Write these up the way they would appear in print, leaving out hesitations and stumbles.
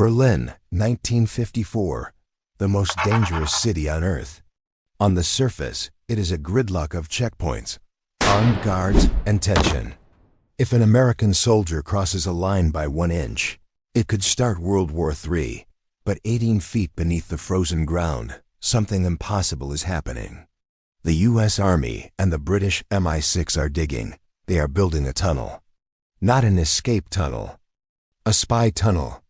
Berlin, 1954, the most dangerous city on Earth. On the surface, it is a gridlock of checkpoints, armed guards, and tension. If an American soldier crosses a line by 1 inch, it could start World War III. But 18 feet beneath the frozen ground, something impossible is happening. The U.S. Army and the British MI6 are digging. They are building a tunnel. Not an escape tunnel. A spy tunnel.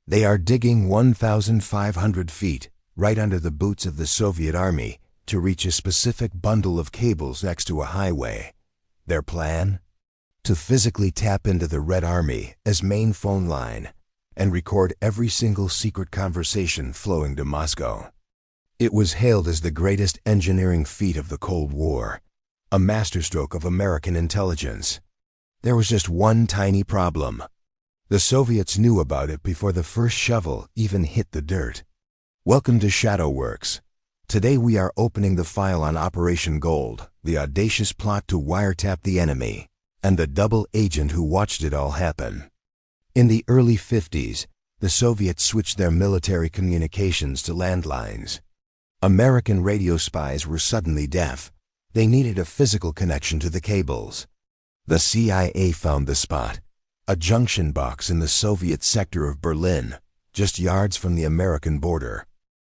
They are digging 1,500 feet right under the boots of the Soviet Army to reach a specific bundle of cables next to a highway. Their plan? To physically tap into the Red Army as main phone line and record every single secret conversation flowing to Moscow. It was hailed as the greatest engineering feat of the Cold War, a masterstroke of American intelligence. There was just one tiny problem. The Soviets knew about it before the first shovel even hit the dirt. Welcome to Shadowworks. Today we are opening the file on Operation Gold, the audacious plot to wiretap the enemy, and the double agent who watched it all happen. In the early 50s, the Soviets switched their military communications to landlines. American radio spies were suddenly deaf. They needed a physical connection to the cables. The CIA found the spot, a junction box in the Soviet sector of Berlin, just yards from the American border.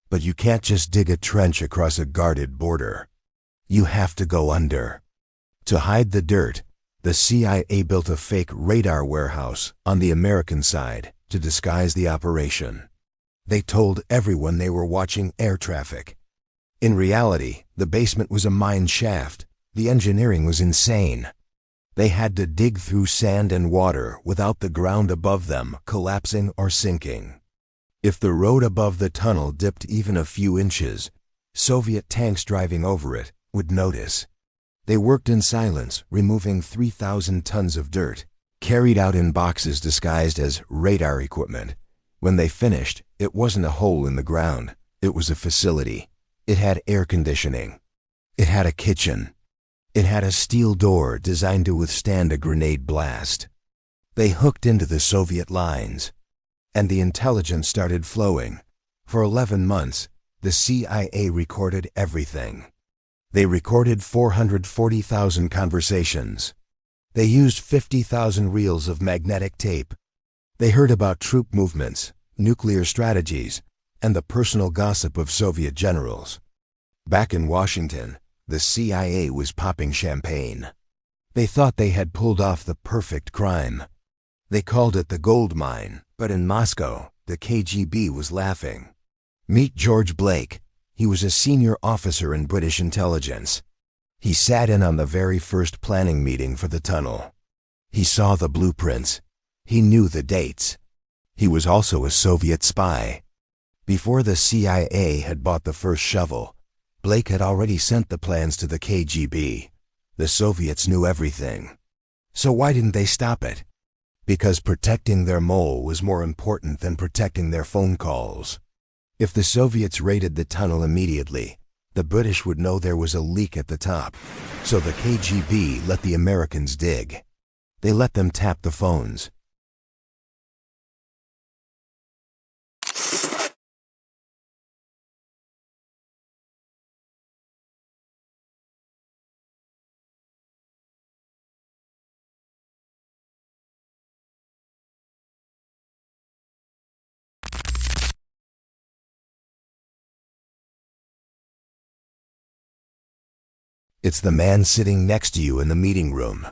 But you can't just dig a trench across a guarded border. You have to go under. To hide the dirt, the CIA built a fake radar warehouse on the American side to disguise the operation. They told everyone they were watching air traffic. In reality, the basement was a mine shaft. The engineering was insane. They had to dig through sand and water without the ground above them collapsing or sinking. If the road above the tunnel dipped even a few inches, Soviet tanks driving over it would notice. They worked in silence, removing 3,000 tons of dirt, carried out in boxes disguised as radar equipment. When they finished, it wasn't a hole in the ground. It was a facility. It had air conditioning. It had a kitchen. It had a steel door designed to withstand a grenade blast. They hooked into the Soviet lines, and the intelligence started flowing. For 11 months, the CIA recorded everything. They recorded 440,000 conversations. They used 50,000 reels of magnetic tape. They heard about troop movements, nuclear strategies, and the personal gossip of Soviet generals. Back in Washington, the CIA was popping champagne. They thought they had pulled off the perfect crime. They called it the gold mine, but in Moscow, the KGB was laughing. Meet George Blake. He was a senior officer in British intelligence. He sat in on the very first planning meeting for the tunnel. He saw the blueprints. He knew the dates. He was also a Soviet spy. Before the CIA had bought the first shovel, Blake had already sent the plans to the KGB. The Soviets knew everything. So why didn't they stop it? Because protecting their mole was more important than protecting their phone calls. If the Soviets raided the tunnel immediately, the British would know there was a leak at the top. So the KGB let the Americans dig. They let them tap the phones. It's the man sitting next to you in the meeting room.